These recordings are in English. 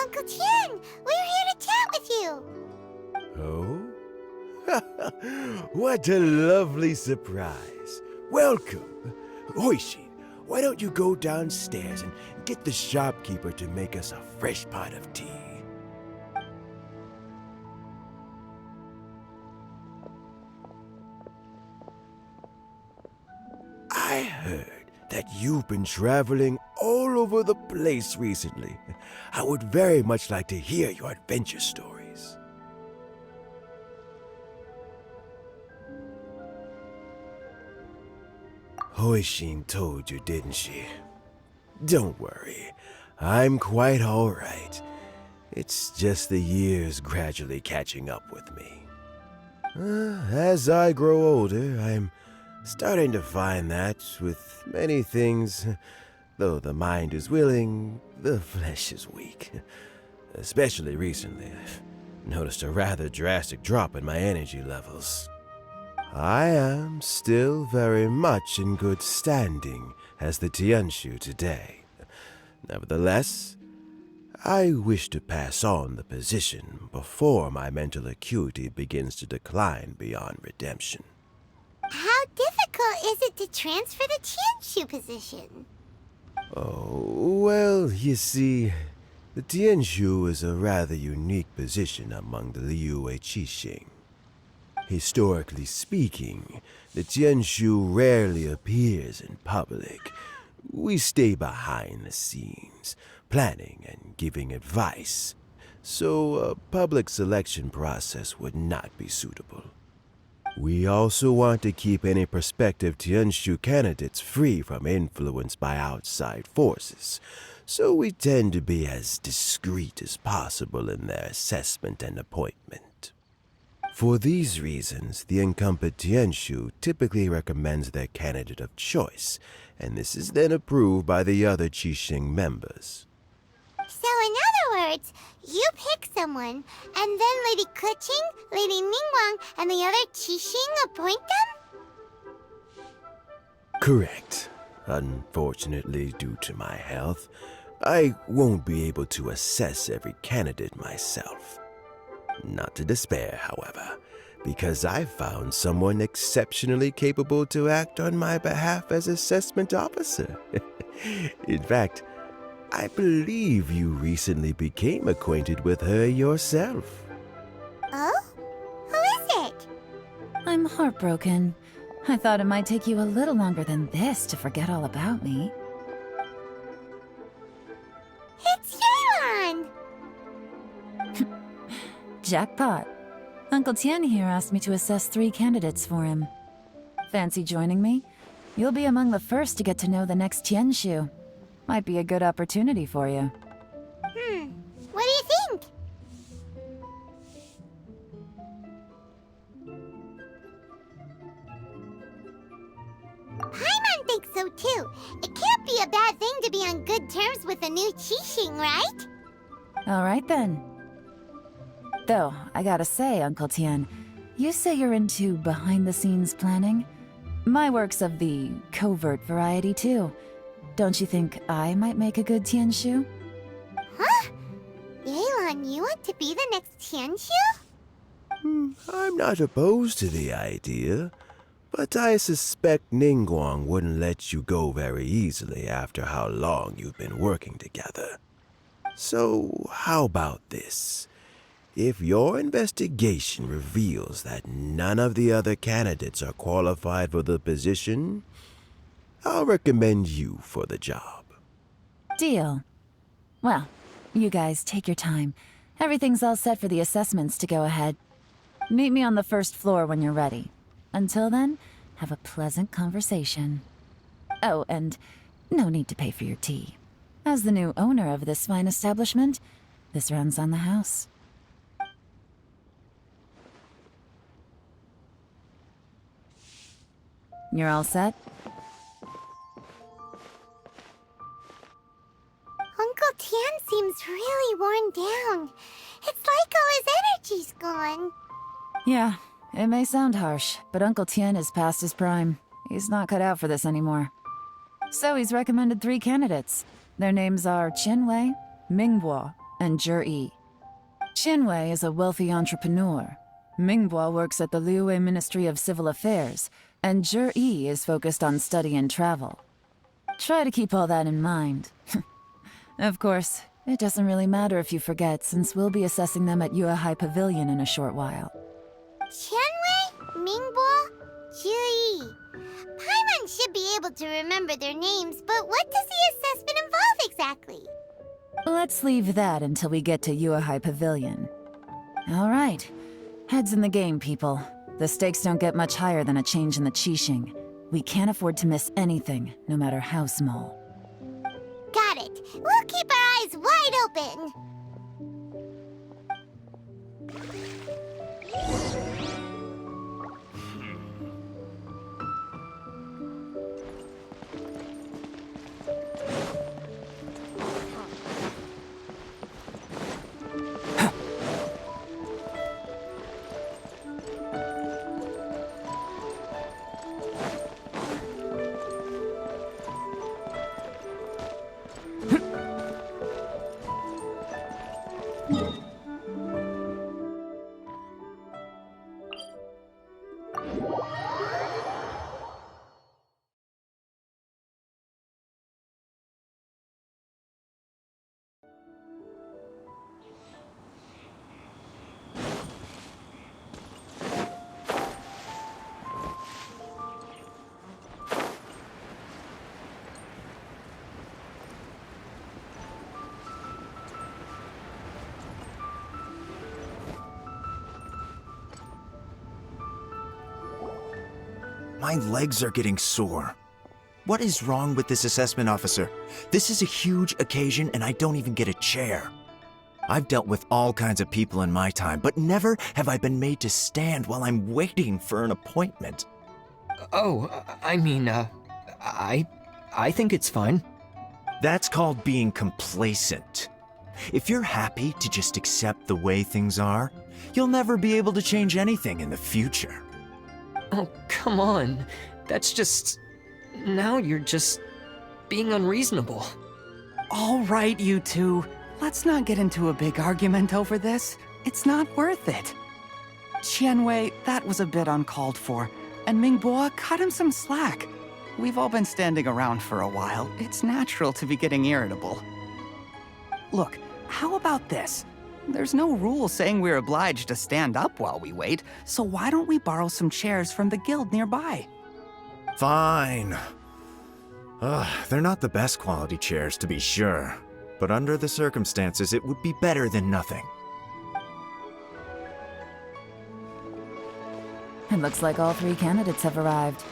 Uncle Tien, we're here to chat with you. Oh? What a lovely surprise. Welcome. Hoishi, why don't you go downstairs and get the shopkeeper to make us a fresh pot of tea? I heard that you've been traveling all over the place recently. I would very much like to hear your adventure stories. Hoishin told you, didn't she? Don't worry, I'm quite all right. It's just the years gradually catching up with me. As I grow older, I'm starting to find that with many things, though the mind is willing, the flesh is weak. Especially recently, I've noticed a rather drastic drop in my energy levels. I am still very much in good standing as the Tianshu today. Nevertheless, I wish to pass on the position before my mental acuity begins to decline beyond redemption. How difficult is it to transfer the Tianshu position? Oh, well, you see, the Tianshu is a rather unique position among the Liyue Qixing. Historically speaking, the Tianshu rarely appears in public. We stay behind the scenes, planning and giving advice, so a public selection process would not be suitable. We also want to keep any prospective Tianshu candidates free from influence by outside forces, so we tend to be as discreet as possible in their assessment and appointment. For these reasons, the incumbent Tianshu typically recommends their candidate of choice, and this is then approved by the other Qixing members. So in other words, you pick someone, and then Lady Qixing, Lady Ningguang, and the other Qixing appoint them? Correct. Unfortunately, due to my health, I won't be able to assess every candidate myself. Not to despair, however, because I found someone exceptionally capable to act on my behalf as assessment officer. In fact, I believe you recently became acquainted with her yourself. Oh? Who is it? I'm heartbroken. I thought it might take you a little longer than this to forget all about me. It's Yelan! Jackpot. Uncle Tien here asked me to assess 3 candidates for him. Fancy joining me? You'll be among the first to get to know the next Tianshu. Might be a good opportunity for you. What do you think? Paimon thinks so too. It can't be a bad thing to be on good terms with a new Qixing, right? Alright then. Though, I gotta say, Uncle Tien, you say you're into behind-the-scenes planning? My work's of the covert variety too. Don't you think I might make a good Tianshu? Huh? Yelan, you want to be the next Tianshu? I'm not opposed to the idea, but I suspect Ningguang wouldn't let you go very easily after how long you've been working together. So, how about this? If your investigation reveals that none of the other candidates are qualified for the position, I'll recommend you for the job. Deal. Well, you guys take your time. Everything's all set for the assessments to go ahead. Meet me on the first floor when you're ready. Until then, have a pleasant conversation. Oh, and no need to pay for your tea. As the new owner of this fine establishment, this runs on the house. You're all set? Uncle Tian seems really worn down. It's like all his energy's gone. Yeah, it may sound harsh, but Uncle Tian is past his prime. He's not cut out for this anymore. So he's recommended 3 candidates. Their names are Qinwei, Mingbo, and Zhi. Qinwei is a wealthy entrepreneur. Mingbo works at the Liyue Ministry of Civil Affairs, and Zhi is focused on study and travel. Try to keep all that in mind. Of course, it doesn't really matter if you forget, since we'll be assessing them at Yuehai Pavilion in a short while. Qianwei, Mingbo, Zhi. Paimon should be able to remember their names, but what does the assessment involve exactly? Let's leave that until we get to Yuehai Pavilion. All right. Heads in the game, people. The stakes don't get much higher than a change in the Qixing. We can't afford to miss anything, no matter how small. Got it. We'll keep our eyes wide open. My legs are getting sore. What is wrong with this assessment officer? This is a huge occasion and I don't even get a chair. I've dealt with all kinds of people in my time, but never have I been made to stand while I'm waiting for an appointment. Oh, I think it's fine. That's called being complacent. If you're happy to just accept the way things are, you'll never be able to change anything in the future. Oh, come on. That's just... Now you're just being unreasonable. All right, you two. Let's not get into a big argument over this. It's not worth it. Qianwei, that was a bit uncalled for. And Mingbo, cut him some slack. We've all been standing around for a while. It's natural to be getting irritable. Look, how about this? There's no rule saying we're obliged to stand up while we wait, so why don't we borrow some chairs from the guild nearby? Fine. They're not the best quality chairs, to be sure. But under the circumstances, it would be better than nothing. It looks like all 3 candidates have arrived.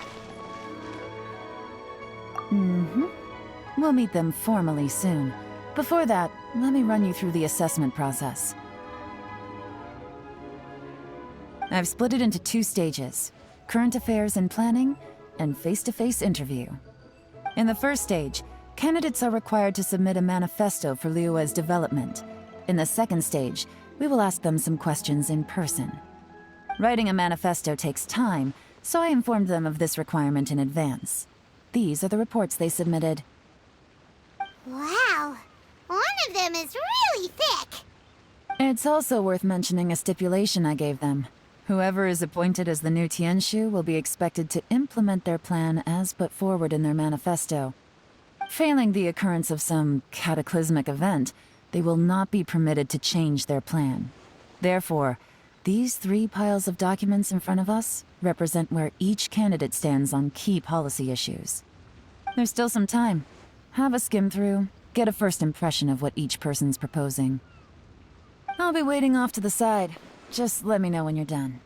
We'll meet them formally soon. Before that, let me run you through the assessment process. I've split it into 2 stages: current affairs and planning, and face-to-face interview. In the first stage, candidates are required to submit a manifesto for Liyue's development. In the second stage, we will ask them some questions in person. Writing a manifesto takes time, so I informed them of this requirement in advance. These are the reports they submitted. Wow. One of them is really thick. It's also worth mentioning a stipulation I gave them. Whoever is appointed as the new Tianshu will be expected to implement their plan as put forward in their manifesto. Failing the occurrence of some cataclysmic event, they will not be permitted to change their plan. Therefore, these 3 piles of documents in front of us represent where each candidate stands on key policy issues. There's still some time. Have a skim through, get a first impression of what each person's proposing. I'll be waiting off to the side. Just let me know when you're done.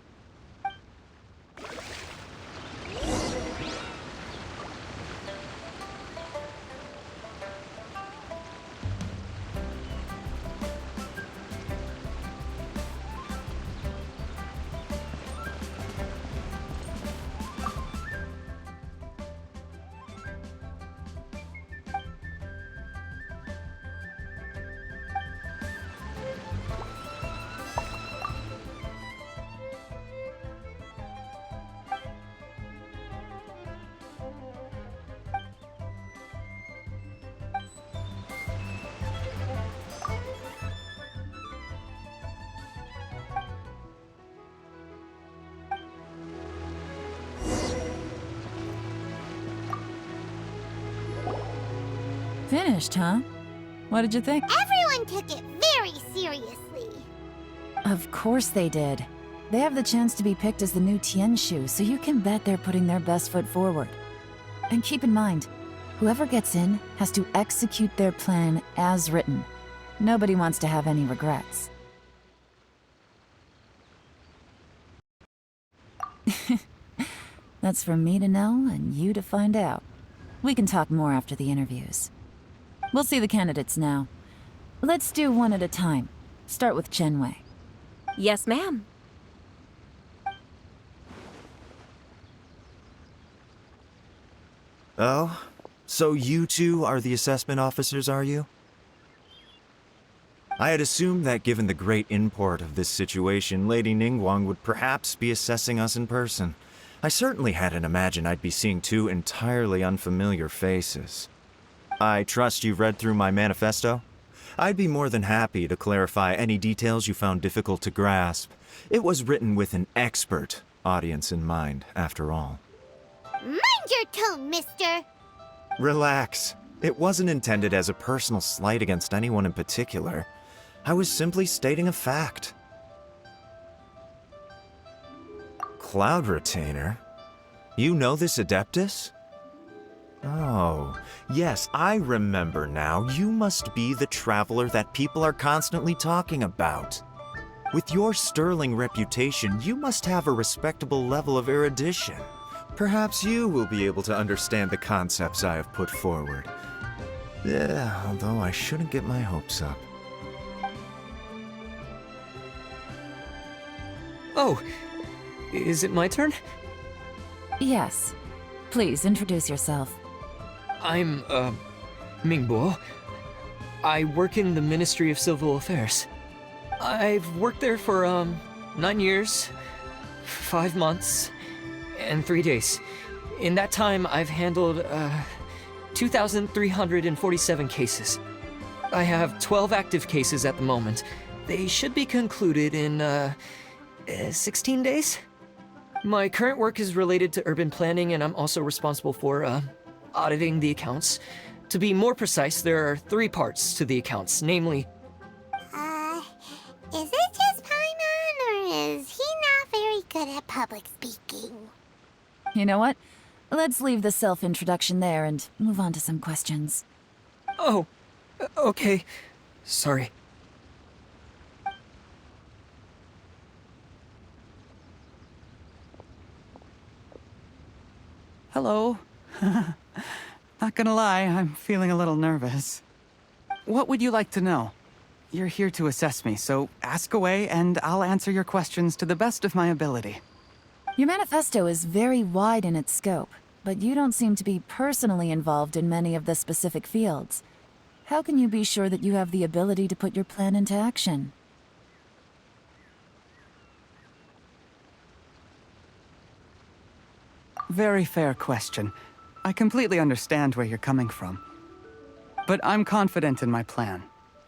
Finished, huh? What did you think? Everyone took it very seriously. Of course they did. They have the chance to be picked as the new Tianshu, so you can bet they're putting their best foot forward. And keep in mind, whoever gets in has to execute their plan as written. Nobody wants to have any regrets. That's for me to know and you to find out. We can talk more after the interviews. We'll see the candidates now. Let's do one at a time. Start with Chenwei. Yes, ma'am. Oh? So you two are the assessment officers, are you? I had assumed that given the great import of this situation, Lady Ningguang would perhaps be assessing us in person. I certainly hadn't imagined I'd be seeing two entirely unfamiliar faces. I trust you've read through my manifesto? I'd be more than happy to clarify any details you found difficult to grasp. It was written with an expert audience in mind, after all. Mind your tone, mister. Relax. It wasn't intended as a personal slight against anyone in particular. I was simply stating a fact. Cloud Retainer? You know this Adeptus? Oh, yes, I remember now. You must be the traveler that people are constantly talking about. With your sterling reputation, you must have a respectable level of erudition. Perhaps you will be able to understand the concepts I have put forward. Yeah, although I shouldn't get my hopes up. Oh, is it my turn? Yes. Please introduce yourself. I'm, Mingbo. I work in the Ministry of Civil Affairs. I've worked there for, 9 years, 5 months, and 3 days. In that time, I've handled, 2,347 cases. I have 12 active cases at the moment. They should be concluded in, 16 days? My current work is related to urban planning, and I'm also responsible for, auditing the accounts. To be more precise, there are 3 parts to the accounts, namely... Is it just Paimon, or is he not very good at public speaking? You know what? Let's leave the self-introduction there and move on to some questions. Oh, okay. Sorry. Hello. Not gonna lie, I'm feeling a little nervous. What would you like to know? You're here to assess me, so ask away and I'll answer your questions to the best of my ability. Your manifesto is very wide in its scope, but you don't seem to be personally involved in many of the specific fields. How can you be sure that you have the ability to put your plan into action? Very fair question. I completely understand where you're coming from. But I'm confident in my plan.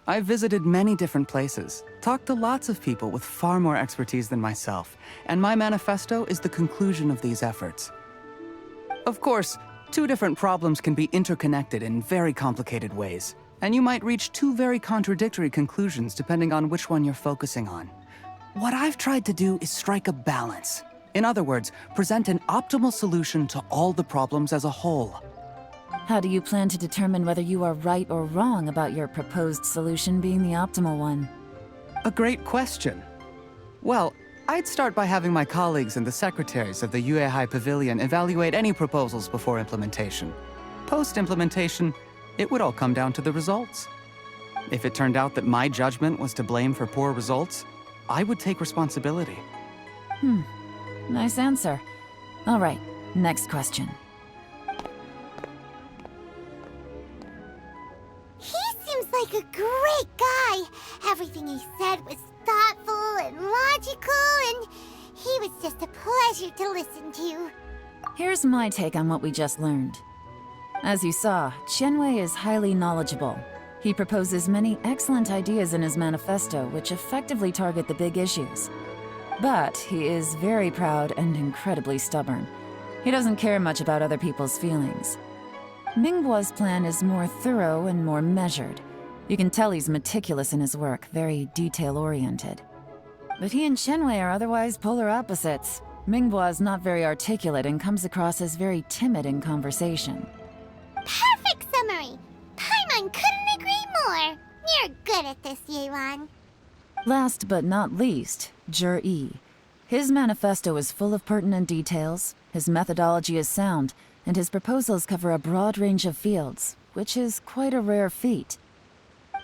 I've visited many different places, talked to lots of people with far more expertise than myself, and my manifesto is the conclusion of these efforts. Of course, 2 different problems can be interconnected in very complicated ways, and you might reach 2 very contradictory conclusions depending on which one you're focusing on. What I've tried to do is strike a balance. In other words, present an optimal solution to all the problems as a whole. How do you plan to determine whether you are right or wrong about your proposed solution being the optimal one? A great question. Well, I'd start by having my colleagues and the secretaries of the Yuehai Pavilion evaluate any proposals before implementation. Post-implementation, it would all come down to the results. If it turned out that my judgment was to blame for poor results, I would take responsibility. Nice answer. All right, next question. He seems like a great guy. Everything he said was thoughtful and logical, and he was just a pleasure to listen to. Here's my take on what we just learned. As you saw, Chenwei is highly knowledgeable. He proposes many excellent ideas in his manifesto which effectively target the big issues. But he is very proud and incredibly stubborn. He doesn't care much about other people's feelings. Mingguo's plan is more thorough and more measured. You can tell he's meticulous in his work, very detail-oriented. But he and Qianwei are otherwise polar opposites. Mingguo is not very articulate and comes across as very timid in conversation. Perfect summary! Paimon couldn't agree more! You're good at this, Yuan. Last but not least, Yi. His manifesto is full of pertinent details, his methodology is sound, and his proposals cover a broad range of fields, which is quite a rare feat.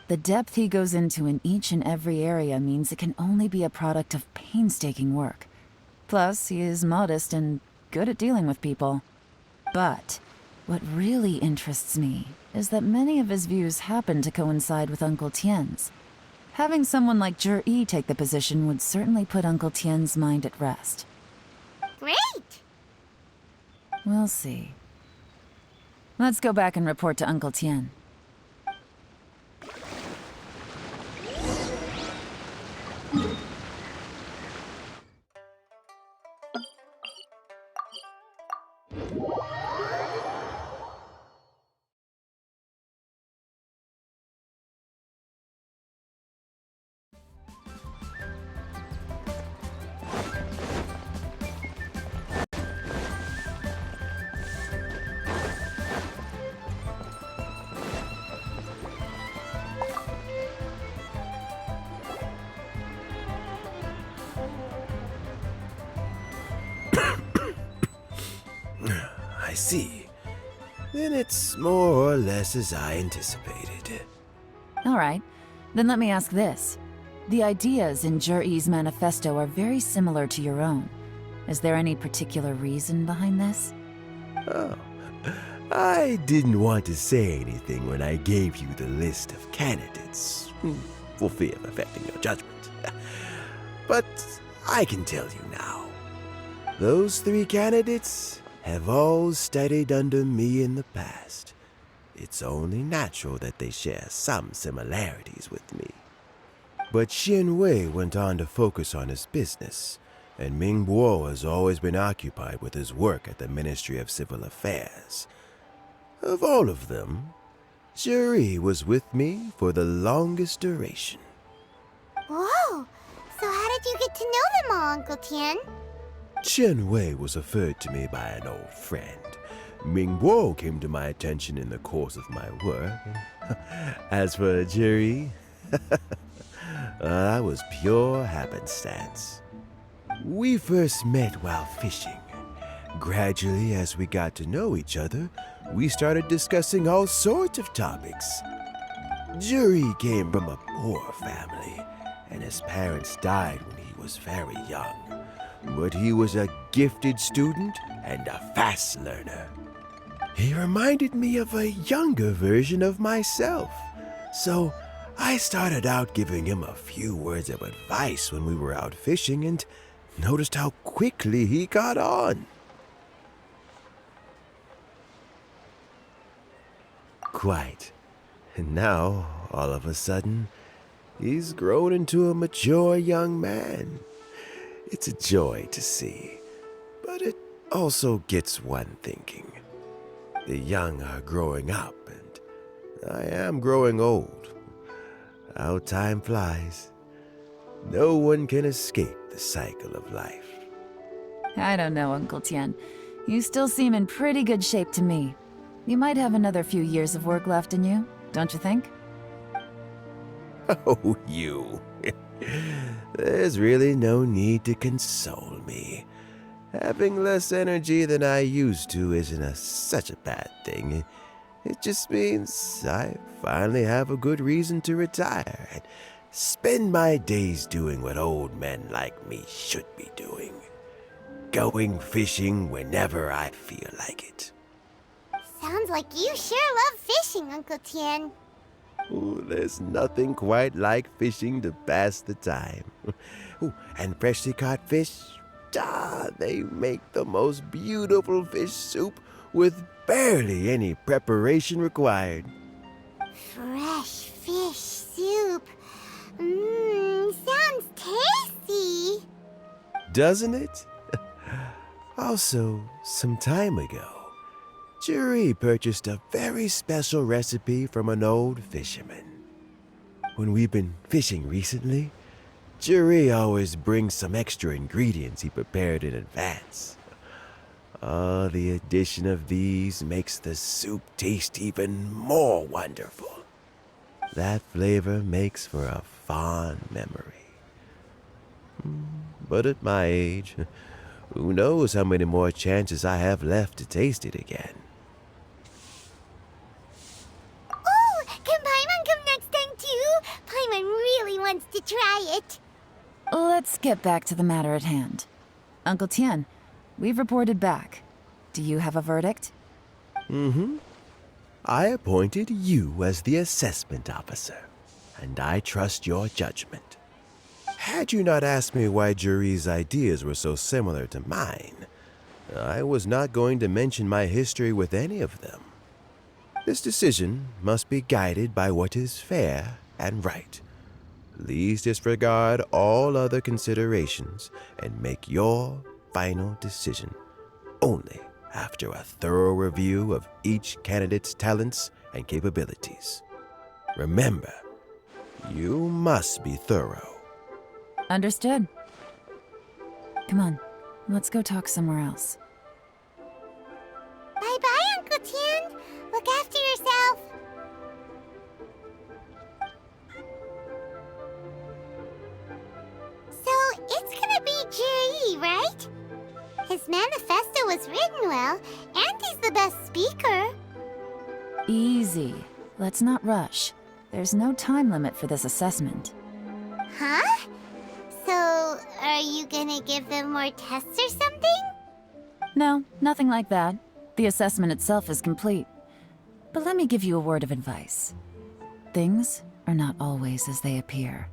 The depth he goes into in each and every area means it can only be a product of painstaking work. Plus, he is modest and good at dealing with people. But what really interests me is that many of his views happen to coincide with Uncle Tien's. Having someone like Yi take the position would certainly put Uncle Tien's mind at rest. Great! We'll see. Let's go back and report to Uncle Tien. I see. Then it's more or less as I anticipated. All right, then let me ask this. The ideas in Yi's manifesto are very similar to your own. Is there any particular reason behind this? Oh, I didn't want to say anything when I gave you the list of candidates, for fear of affecting your judgment. But I can tell you now. Those 3 candidates have all studied under me in the past. It's only natural that they share some similarities with me. But Qianwei went on to focus on his business, and Mingguo has always been occupied with his work at the Ministry of Civil Affairs. Of all of them, Yi was with me for the longest duration. Whoa! So how did you get to know them all, Uncle Tien? Qianwei was referred to me by an old friend. Mingguo came to my attention in the course of my work. As for Yi, that was pure happenstance. We first met while fishing. Gradually, as we got to know each other, we started discussing all sorts of topics. Yi came from a poor family, and his parents died when he was very young. But he was a gifted student and a fast learner. He reminded me of a younger version of myself, so I started out giving him a few words of advice when we were out fishing and noticed how quickly he caught on. Quite. And now, all of a sudden, he's grown into a mature young man. It's a joy to see, but it also gets one thinking. The young are growing up, and I am growing old. How time flies. No one can escape the cycle of life. I don't know, Uncle Tien. You still seem in pretty good shape to me. You might have another few years of work left in you, don't you think? Oh, you. There's really no need to console me. Having less energy than I used to isn't such a bad thing. It just means I finally have a good reason to retire and spend my days doing what old men like me should be doing. Going fishing whenever I feel like it. Sounds like you sure love fishing, Uncle Tien. Ooh, there's nothing quite like fishing to pass the time. Ooh, and freshly caught fish, they make the most beautiful fish soup with barely any preparation required. Fresh fish soup. Sounds tasty. Doesn't it? Also, some time ago, Juri purchased a very special recipe from an old fisherman. When we've been fishing recently, Juri always brings some extra ingredients he prepared in advance. The addition of these makes the soup taste even more wonderful. That flavor makes for a fond memory. But at my age, who knows how many more chances I have left to taste it again. Oh, can Paimon come next time too? Paimon really wants to try it. Let's get back to the matter at hand. Uncle Tian, we've reported back. Do you have a verdict? I appointed you as the assessment officer, and I trust your judgment. Had you not asked me why Juri's ideas were so similar to mine, I was not going to mention my history with any of them. This decision must be guided by what is fair and right. Please disregard all other considerations and make your final decision only after a thorough review of each candidate's talents and capabilities. Remember, you must be thorough. Understood. Come on, let's go talk somewhere else. Bye-bye, Uncle Tian. Look after yourself. So, it's gonna be Juri, right? His manifesto was written well, and he's the best speaker. Easy. Let's not rush. There's no time limit for this assessment. Huh? So, are you gonna give them more tests or something? No, nothing like that. The assessment itself is complete. But let me give you a word of advice. Things are not always as they appear.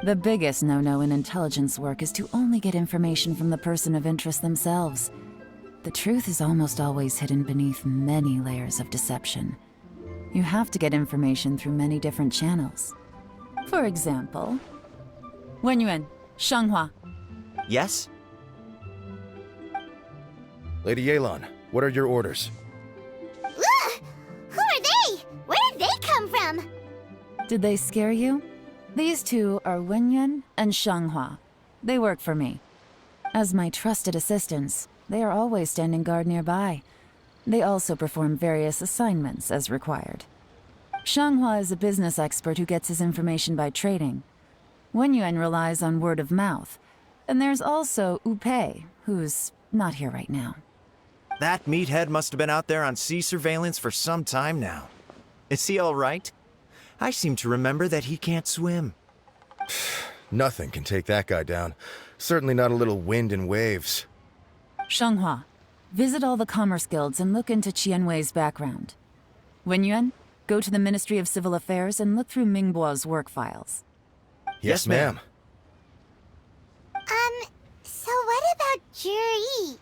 The biggest no-no in intelligence work is to only get information from the person of interest themselves. The truth is almost always hidden beneath many layers of deception. You have to get information through many different channels. For example, Wenyuan, Shanghua. Yes? Lady Yelan, what are your orders? Ugh! Who are they? Where did they come from? Did they scare you? These two are Wenyuan and Shanghua. They work for me. As my trusted assistants, they are always standing guard nearby. They also perform various assignments as required. Shanghua is a business expert who gets his information by trading. Wenyuan relies on word of mouth. And there's also Upei, who's not here right now. That meathead must have been out there on sea surveillance for some time now. Is he all right? I seem to remember that he can't swim. Nothing can take that guy down. Certainly not a little wind and waves. Shanghua, visit all the commerce guilds and look into Qianwei's background. Wenyuan, go to the Ministry of Civil Affairs and look through Mingbo's work files. Yes, ma'am. So what about Juri?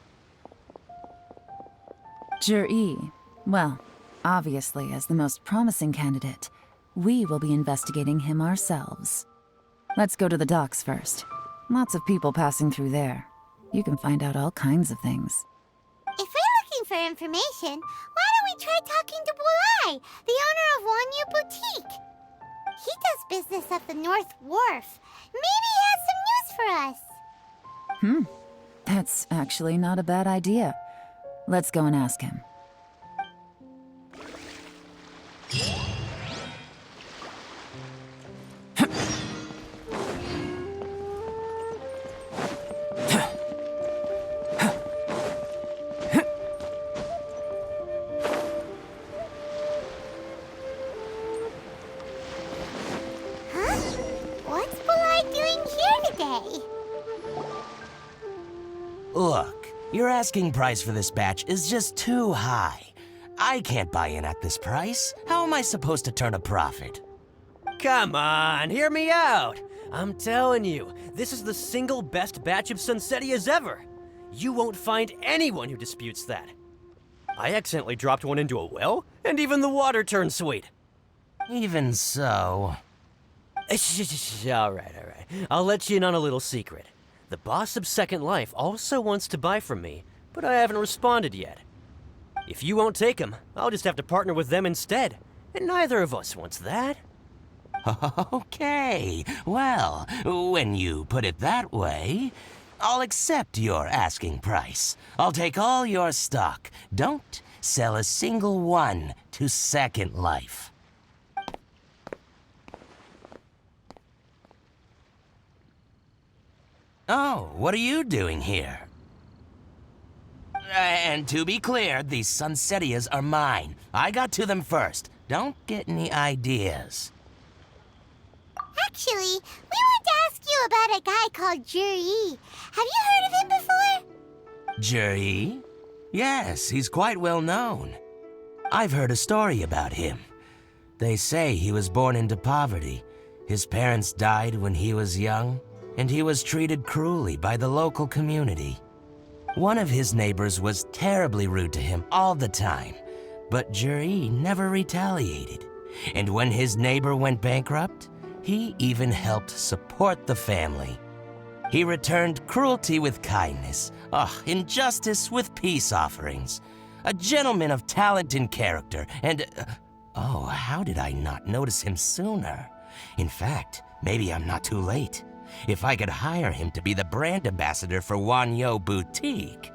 Juri, well, obviously as the most promising candidate, we will be investigating him ourselves. Let's go to the docks first. Lots of people passing through there. You can find out all kinds of things. If we're looking for information, why don't we try talking to Bulai, the owner of Wanyu Boutique? He does business at the North Wharf. Maybe he has some news for us. That's actually not a bad idea. Let's go and ask him. Huh? What's Bulai doing here today? Look, your asking price for this batch is just too high. I can't buy in at this price. How am I supposed to turn a profit? Come on, hear me out. I'm telling you, this is the single best batch of Sunsettias ever. You won't find anyone who disputes that. I accidentally dropped one into a well, and even the water turned sweet. Even so... All right. I'll let you in on a little secret. The boss of Second Life also wants to buy from me, but I haven't responded yet. If you won't take him, I'll just have to partner with them instead. And neither of us wants that. Okay, well, when you put it that way, I'll accept your asking price. I'll take all your stock. Don't sell a single one to Second Life. Oh, what are you doing here? And to be clear, these Sunsetias are mine. I got to them first. Don't get any ideas. Actually, we want to ask you about a guy called Juri. Have you heard of him before? Juri? Yes, he's quite well known. I've heard a story about him. They say he was born into poverty. His parents died when he was young, and he was treated cruelly by the local community. One of his neighbors was terribly rude to him all the time, but Juri never retaliated. And when his neighbor went bankrupt, he even helped support the family. He returned cruelty with kindness, injustice with peace offerings. A gentleman of talent and character, and how did I not notice him sooner? In fact, maybe I'm not too late. If I could hire him to be the brand ambassador for Wanyo Boutique.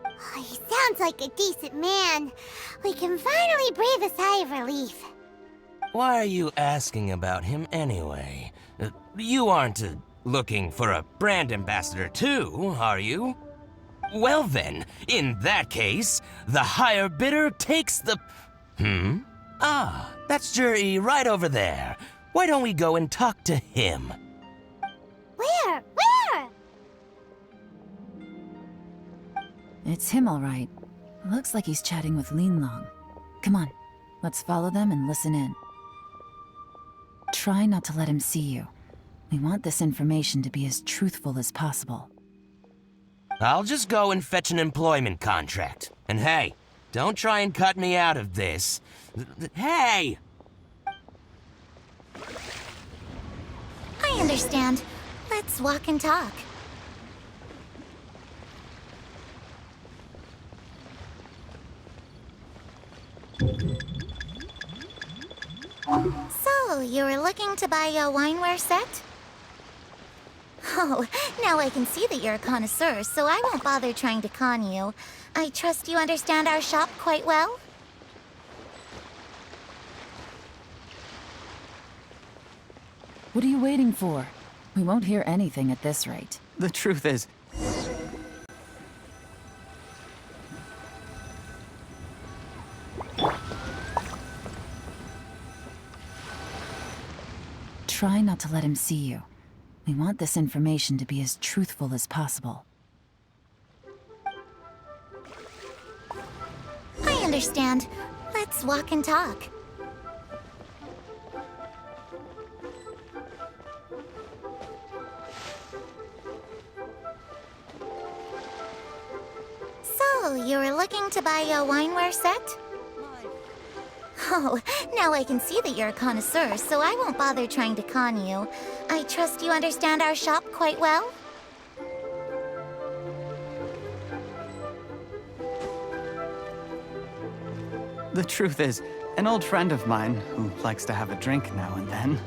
Oh, he sounds like a decent man. We can finally breathe a sigh of relief. Why are you asking about him anyway? You aren't looking for a brand ambassador too, are you? Well then, in that case, the higher bidder takes the... That's Juri right over there. Why don't we go and talk to him? Where? Where? It's him, all right. Looks like he's chatting with Linlong. Come on, let's follow them and listen in. Try not to let him see you. We want this information to be as truthful as possible. I'll just go and fetch an employment contract. And hey, don't try and cut me out of this. Hey! I understand. Let's walk and talk. So, you were looking to buy a wineware set? Oh, now I can see that you're a connoisseur, so I won't bother trying to con you. I trust you understand our shop quite well? What are you waiting for? We won't hear anything at this rate. The truth is, Try not to let him see you. We want this information to be as truthful as possible. I understand. Let's walk and talk. So, you were looking to buy a wineware set? Oh, now I can see that you're a connoisseur, so I won't bother trying to con you. I trust you understand our shop quite well? the truth is, an old friend of mine who likes to have a drink now and then.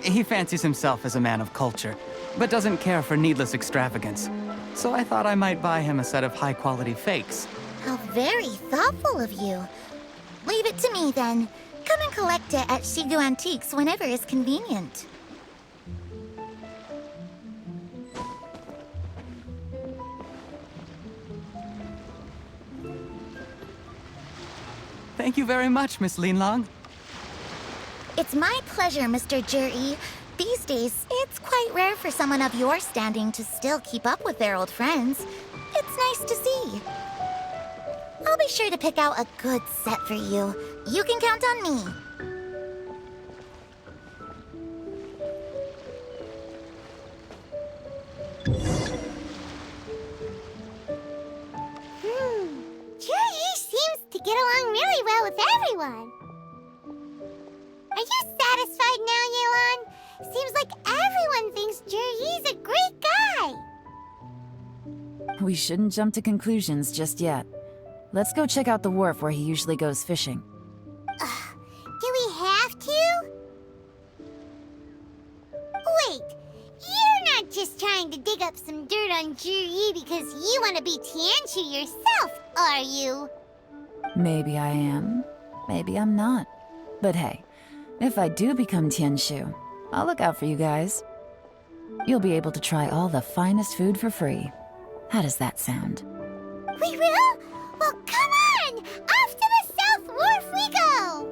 He fancies himself as a man of culture, but doesn't care for needless extravagance. So I thought I might buy him a set of high-quality fakes. How very thoughtful of you. Leave it to me, then. Come and collect it at Shigu Antiques whenever is convenient. Thank you very much, Miss Linlong. It's my pleasure, Mr. Juri. These days, it's quite rare for someone of your standing to still keep up with their old friends. It's nice to see. I'll be sure to pick out a good set for you. You can count on me. Juri seems to get along really well with everyone. Are you satisfied now, Yelan? Seems like everyone thinks Juri's a great guy. We shouldn't jump to conclusions just yet. Let's go check out the wharf where he usually goes fishing. Do we have to? Wait, you're not just trying to dig up some dirt on Zhiyi because you want to be Tianshu yourself, are you? Maybe I am. Maybe I'm not. But hey, if I do become Tianshu, I'll look out for you guys. You'll be able to try all the finest food for free. How does that sound? We will? Well, come on! Off to the South Wharf we go!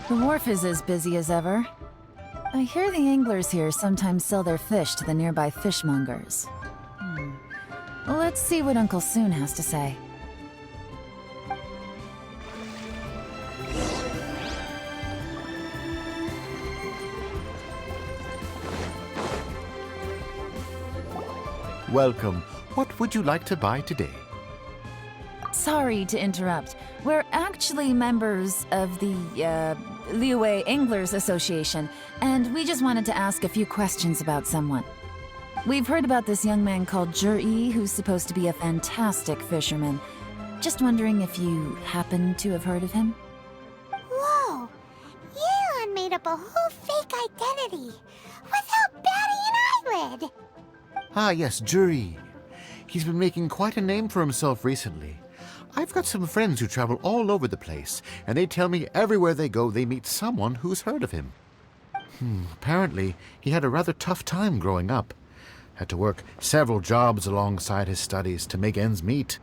The wharf is as busy as ever. I hear the anglers here sometimes sell their fish to the nearby fishmongers. Let's see what Uncle Soon has to say. Welcome. What would you like to buy today? Sorry to interrupt. We're actually members of the, Liyue Anglers Association, and we just wanted to ask a few questions about someone. We've heard about this young man called Zhiyi, who's supposed to be a fantastic fisherman. Just wondering if you happen to have heard of him? Whoa! Yeon made up a whole fake identity without batting an eyelid! Ah, yes, Jury. He's been making quite a name for himself recently. I've got some friends who travel all over the place, and they tell me everywhere they go they meet someone who's heard of him. Apparently, he had a rather tough time growing up. Had to work several jobs alongside his studies to make ends meet.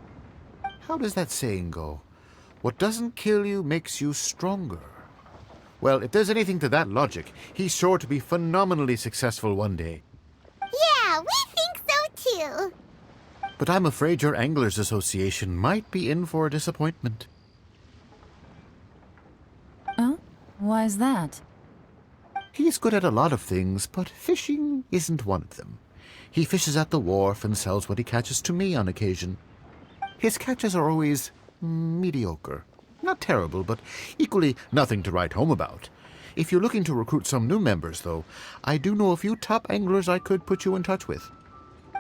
How does that saying go? What doesn't kill you makes you stronger. Well, if there's anything to that logic, he's sure to be phenomenally successful one day. Yeah, we think so too! But I'm afraid your Anglers Association might be in for a disappointment. Oh? Why's that? He's good at a lot of things, but fishing isn't one of them. He fishes at the wharf and sells what he catches to me on occasion. His catches are always mediocre. Not terrible, but equally nothing to write home about. If you're looking to recruit some new members, though, I do know a few top anglers I could put you in touch with.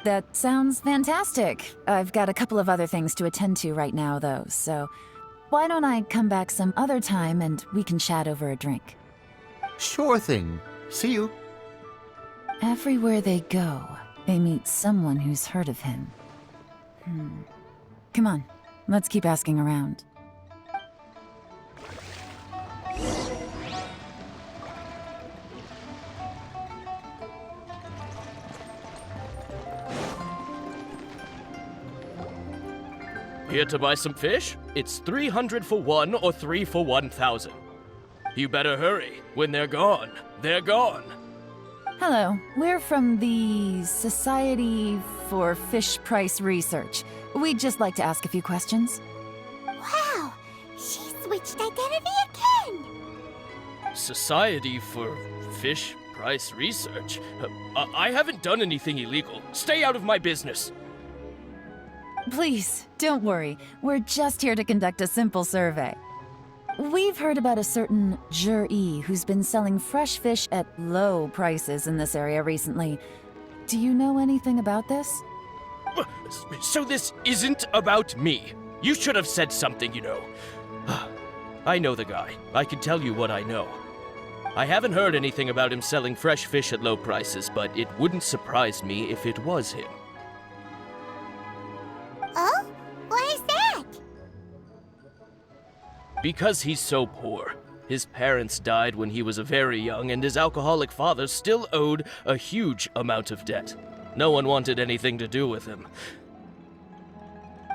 That sounds fantastic. I've got a couple of other things to attend to right now, though, so why don't I come back some other time and we can chat over a drink? Sure thing. See you. Everywhere they go, they meet someone who's heard of him. Come on, let's keep asking around. Here to buy some fish? It's 300 for one or 3 for 1,000. You better hurry. When they're gone, they're gone. Hello, we're from the Society for Fish Price Research. We'd just like to ask a few questions. Wow! She switched identity again! Society for Fish Price Research? I haven't done anything illegal. Stay out of my business. Please, don't worry. We're just here to conduct a simple survey. We've heard about a certain Zhiyi who's been selling fresh fish at low prices in this area recently. Do you know anything about this? So this isn't about me. You should have said something, you know. I know the guy. I can tell you what I know. I haven't heard anything about him selling fresh fish at low prices, but it wouldn't surprise me if it was him. Oh? Why is that? Because he's so poor. His parents died when he was very young, and his alcoholic father still owed a huge amount of debt. No one wanted anything to do with him.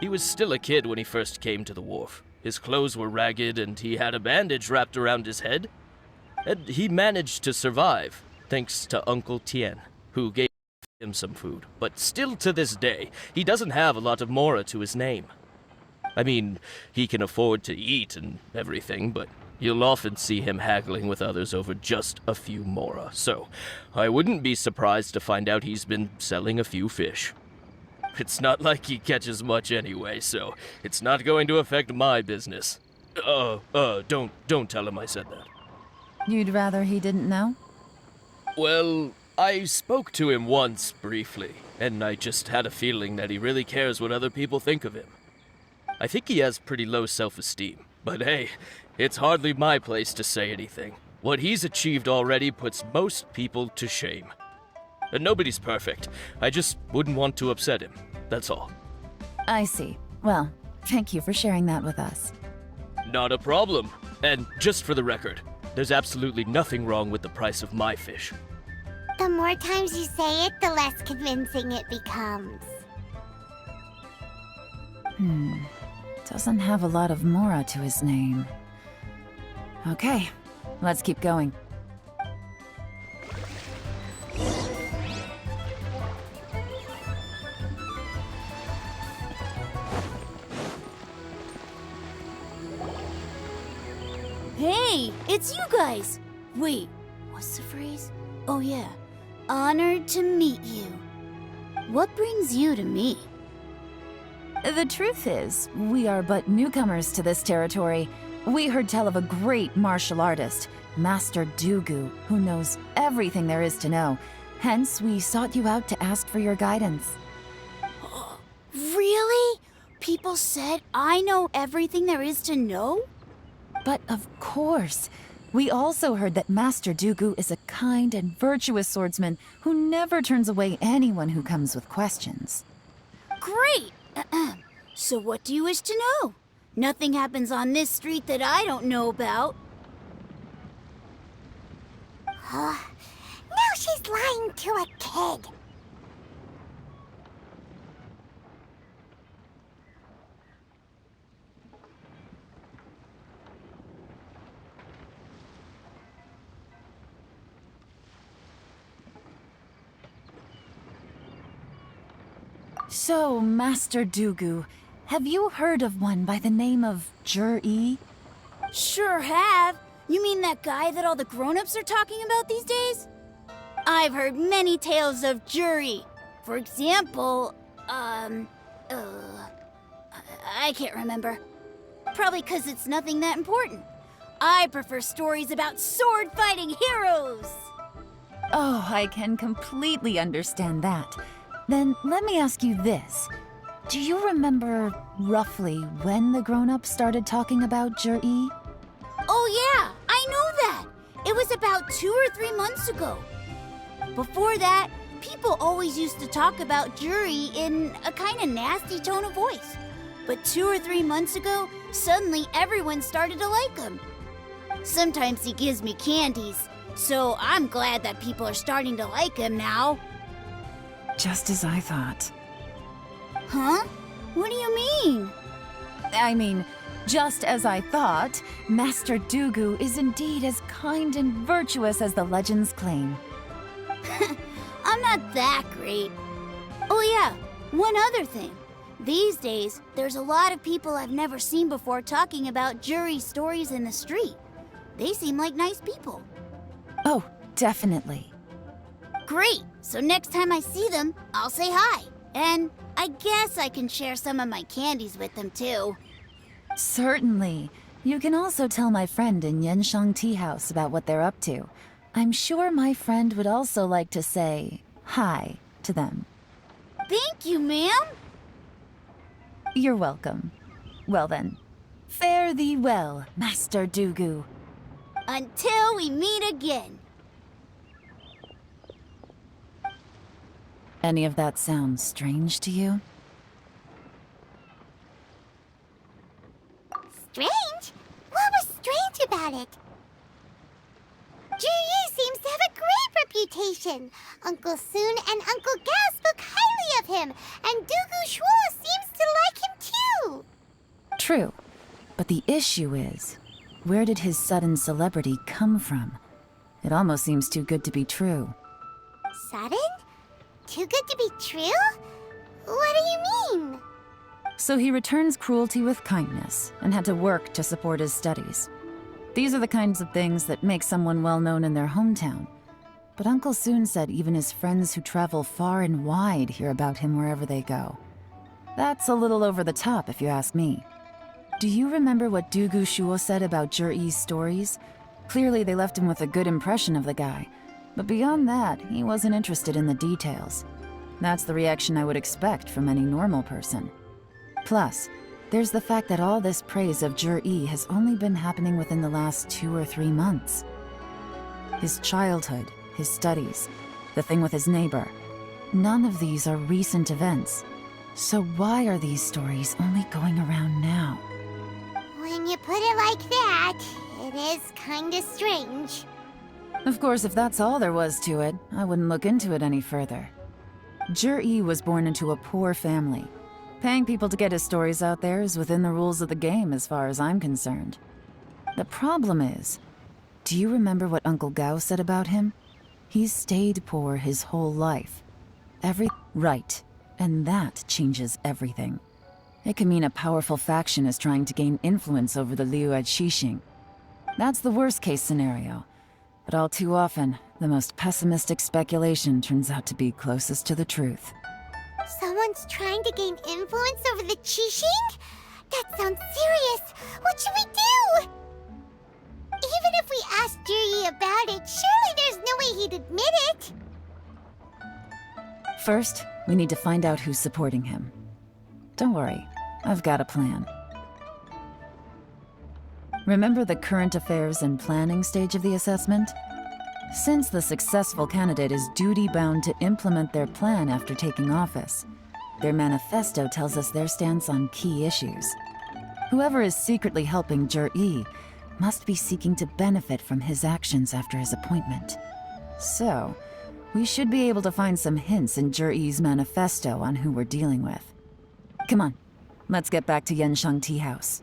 He was still a kid when he first came to the wharf. His clothes were ragged, and he had a bandage wrapped around his head. And he managed to survive, thanks to Uncle Tien, who gave him some food. But still to this day, he doesn't have a lot of mora to his name. I mean, he can afford to eat and everything, but you'll often see him haggling with others over just a few mora. So, I wouldn't be surprised to find out he's been selling a few fish. It's not like he catches much anyway, so it's not going to affect my business. Don't tell him I said that. You'd rather he didn't know? Well, I spoke to him once, briefly, and I just had a feeling that he really cares what other people think of him. I think he has pretty low self-esteem, but hey, it's hardly my place to say anything. What he's achieved already puts most people to shame. And nobody's perfect. I just wouldn't want to upset him, that's all. I see. Well, thank you for sharing that with us. Not a problem. And just for the record, there's absolutely nothing wrong with the price of my fish. The more times you say it, the less convincing it becomes. Doesn't have a lot of mora to his name. Okay, let's keep going. Hey, it's you guys! Wait, what's the phrase? Oh yeah, honored to meet you. What brings you to me? The truth is, we are but newcomers to this territory. We heard tell of a great martial artist, Master Dugu, who knows everything there is to know. Hence, we sought you out to ask for your guidance. Really? People said I know everything there is to know? But of course, we also heard that Master Dugu is a kind and virtuous swordsman who never turns away anyone who comes with questions. Great! So what do you wish to know? Nothing happens on this street that I don't know about. Now she's lying to a kid. So, Master Dugu, have you heard of one by the name of Jur-E? Sure have. You mean that guy that all the grown-ups are talking about these days? I've heard many tales of Juri. For example, I can't remember. Probably 'cause it's nothing that important. I prefer stories about sword-fighting heroes. Oh, I can completely understand that. Then let me ask you this. Do you remember roughly when the grown-ups started talking about Jur-E? Oh yeah, I know that. It was about 2 or 3 months ago. Before that, people always used to talk about Juri in a kind of nasty tone of voice. But 2 or 3 months ago, suddenly everyone started to like him. Sometimes he gives me candies, so I'm glad that people are starting to like him now. Just as I thought. Huh? What do you mean? I mean, just as I thought, Master Dugu is indeed as kind and virtuous as the legends claim. I'm not that great. Oh yeah, one other thing. These days, there's a lot of people I've never seen before talking about Juri stories in the street. They seem like nice people. Oh, definitely. Great! So next time I see them, I'll say hi. And I guess I can share some of my candies with them too. Certainly. You can also tell my friend in Yenshang Tea House about what they're up to. I'm sure my friend would also like to say hi to them. Thank you, ma'am! You're welcome. Well then, fare thee well, Master Dugu. Until we meet again. Any of that sound strange to you? Strange? What was strange about it? Yi seems to have a great reputation. Uncle Soon and Uncle Gao spoke highly of him, and Dugu Shuo seems to like him too. True. But the issue is, where did his sudden celebrity come from? It almost seems too good to be true. Sudden? Too good to be true? What do you mean? So he returns cruelty with kindness and had to work to support his studies. These are the kinds of things that make someone well known in their hometown. But Uncle Soon said even his friends who travel far and wide hear about him wherever they go. That's a little over the top, if you ask me. Do you remember what Dugu Shuo said about Yi's stories? Clearly they left him with a good impression of the guy. But beyond that, he wasn't interested in the details. That's the reaction I would expect from any normal person. Plus, there's the fact that all this praise of Yi has only been happening within the last 2 or 3 months. His childhood, his studies, the thing with his neighbor. None of these are recent events. So why are these stories only going around now? When you put it like that, it is kinda strange. Of course, if that's all there was to it, I wouldn't look into it any further. Yi was born into a poor family. Paying people to get his stories out there is within the rules of the game as far as I'm concerned. The problem is, do you remember what Uncle Gao said about him? He's stayed poor his whole life. Right, and that changes everything. It can mean a powerful faction is trying to gain influence over the Liu at Qixing. That's the worst-case scenario. But all too often, the most pessimistic speculation turns out to be closest to the truth. Someone's trying to gain influence over the Qixing? That sounds serious. What should we do? Even if we asked Yi about it, surely there's no way he'd admit it. First, we need to find out who's supporting him. Don't worry, I've got a plan. Remember the current affairs and planning stage of the assessment? Since the successful candidate is duty-bound to implement their plan after taking office, their manifesto tells us their stance on key issues. Whoever is secretly helping Yi must be seeking to benefit from his actions after his appointment. So, we should be able to find some hints in Yi's manifesto on who we're dealing with. Come on, let's get back to Yenshang Tea House.